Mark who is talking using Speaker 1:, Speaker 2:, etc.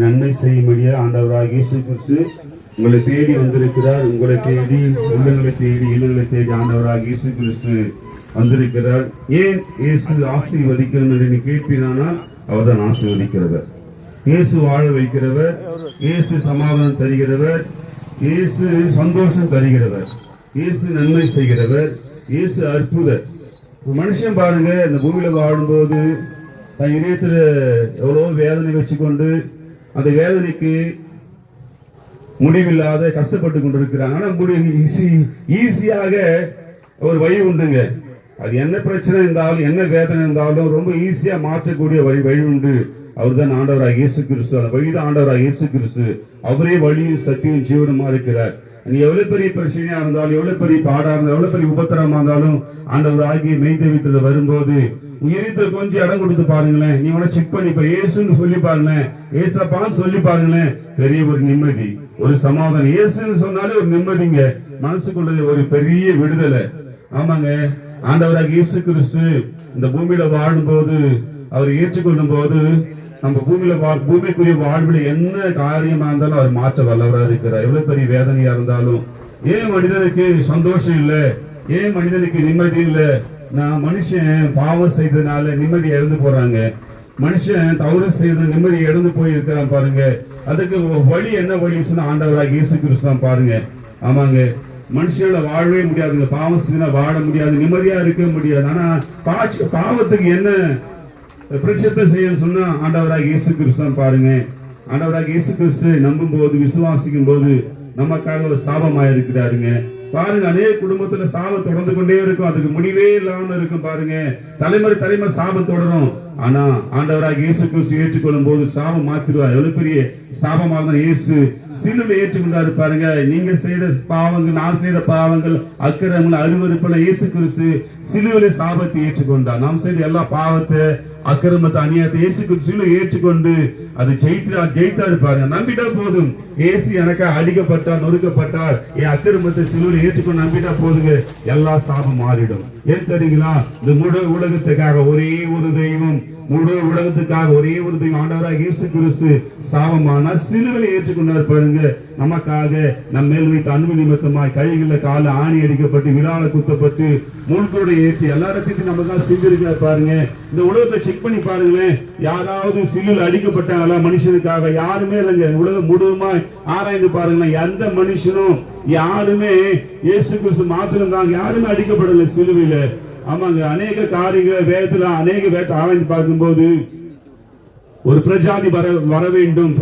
Speaker 1: நன்மை செய்யும்படியா ஆண்டவராகிய இயேசு கிறிஸ்து உங்களை தேடி வந்திருக்கிறார். உங்களை தேடி உள்ளங்களை தேடி இல்லங்களை தேடி ஆண்டவராகிய இயேசு கிறிஸ்து வந்திருக்கிறார். ஏன் இயேசு ஆசீர்வதிக்கணும் என்று நீ கேட்பீரானால் அவர்தான் ஆசீர்வதிக்கிறவர். இயேசு வாழ வைக்கிறவர், இயேசு சமாதானம் தருகிறவர், இயேசு சந்தோஷம் தருகிறவர், இயேசு நன்மை செய்கிறவர், இயேசு அற்புதர். மனுஷன் பாருங்க, இந்த பூமியில வாழும்போது தன் இதயத்துல எவ்வளவு வேதனை வச்சுக்கொண்டு அந்த வேதனைக்கு முடிவில்லாத கஷ்டப்பட்டு கொண்டிருக்கிறாங்க. ஆனா ஈஸியாக ஒரு வழி உண்டுங்க. அது என்ன பிரச்சனை இருந்தாலும் என்ன வேதனை இருந்தாலும் ரொம்ப ஈஸியா மாற்றக்கூடிய வழி உண்டு. அவர் தான் ஆண்டவராக இயேசு கிறிஸ்து. அந்த வழிதான் ஆண்டவராக இயேசு கிறிஸ்து. அவரே வழியும் சத்தியம் ஜீவனமா இருக்கிறார். நீ எவ்வளவு பெரிய பிரச்சனையா இருந்தாலும், எவ்வளவு பெரிய பாடா இருந்தாலும், எவ்வளவு பெரிய உபத்திரமா இருந்தாலும் ஆண்டவர் ஆகிய மெய்தெய்வத்துல வரும்போது உயிரித்த கொஞ்சம் இடம் கொடுத்து பாருங்களேன். நீ உன செக் பண்ணி ஏசுன்னு சொல்லி பாருங்களேன், ஏசப்பான்னு சொல்லி பாருங்களேன். பெரிய ஒரு நிம்மதி, ஒரு சமாதானம். ஏசுன்னு சொன்னாலே ஒரு நிம்மதிங்க, மனசுக்குள்ளது ஒரு பெரிய விடுதலை. ஆமாங்க, ஆண்டவராக இயேசு கிறிஸ்து இந்த பூமியில வாழும் போது, அவர் ஏற்றுக்கொள்ளும் போது, நம்ம பூமிக்குரிய வாழ்வில் என்ன காரியமா இருந்தாலும் அவர் மாற்ற வல்லவராக இருக்கிறார். எவ்வளவு பெரிய வேதனையா இருந்தாலும். ஏன் மனிதனுக்கு சந்தோஷம் இல்லை, ஏன் மனிதனுக்கு நிம்மதி இல்லை? நான் மனுஷன் பாவம் செய்ததுனால நிம்மதி இழந்து போறாங்க. மனுஷன் தவறு செய்த நிம்மதி இழந்து போயிருக்கிறான் பாருங்க. அதுக்கு வழி என்ன வழி சொன்னா ஆண்டவராக இயேசு கிறிஸ்து தான் பாருங்க. ஆமாங்க, மனுஷனால வாழவே முடியாதுங்க. பாவம் செய்தா வாழ முடியாது, நிம்மதியா இருக்க முடியாது. ஆனா பாவத்துக்கு என்ன பிரச்சனை செய்யணும்னு சொன்னா ஆண்டவராக இயேசு கிறிஸ்து தான் பாருங்க. ஆண்டவராக இயேசு கிறிஸ்து நம்பும் போது, விசுவாசிக்கும் போது நமக்காக ஒரு சாபமா இருக்கிறாருங்க. பாருங்க, அநேக குடும்பத்துல சாபம் தொடர்ந்து கொண்டே இருக்கும், அதுக்கு முடிவே இல்லாம இருக்கும். பாருங்க, தலைமுறை சாபம் தொடரும். ஆனா ஆண்டவராக இயேசு கிறிஸ்து ஏற்றுக்கொள்ளும் போது சாபம் மாத்திடுவார். எவ்வளவு பெரிய சாபமா இருந்தா இயேசு சிலுவையில் ஏற்றுக்கொண்டாரு பாருங்க. நீங்க செய்த பாவங்கள், நான் செய்த பாவங்கள், அக்கிரமங்கள், அருவருப்பெல்லாம் இயேசு கிறிஸ்து சிலுவையில சாபத்தை ஏற்றுக்கொண்டார். நாம் செய்த எல்லா பாவத்தை, அக்கிரமத்தை, அநியாயத்தை இயேசு கிறிஸ்து ஏற்றுக்கொண்டு அதை ஜெயித்தாரு பாருங்க. நம்பிட்டா போதும். இயேசு எனக்கு அடிக்கப்பட்டார், நொறுக்கப்பட்டார், என் அக்கிரமத்தை சிலுவையில் ஏற்றுக்கொண்டு நம்பிட்டா போதுங்க, எல்லா சாபம் மாறிடும். ஏன் தெரியுங்களா? இந்த முழு உலகத்துக்காக ஒரே ஒரு தெய்வம், முழு உலகத்துக்காக ஒரே ஒரு தெய்வம் ஆண்டவராக இயேசு கிறிஸ்து சாபமானார், சிலுவையில் ஏற்றுக்கொண்டார் பாருங்க. நமக்காக நம் மேல் வைத்த அன்பு நிமித்தமாய் கைகளில் கால ஆணி அடிக்கப்பட்டு, விழால குத்தப்பட்டு, மூழ்கோட ஏற்றி எல்லாத்தையும் நமக்காக செஞ்சிருக்கிறார் பாருங்க. இந்த உலகத்தை செக் பண்ணி பாருங்களேன், யாராவது சிலுவையில் அடிக்கப்பட்டாங்களா மனுஷனுக்காக? யாருமே இல்லைங்க. உலகம் முழுவதுமாய் ஆராய்ந்து பாருங்களேன், எந்த மனுஷனும் யாருமே இயேசு கிறிஸ்து மாத்திரம் தாங்க, யாருமே அடிக்கப்படலை சிலுவையில. ஆமாங்க, அநேக காரியங்களை வேதத்துல ஆராய்ந்து பார்க்கும்போது ஒரு பிரஜாதி வர வேண்டும்.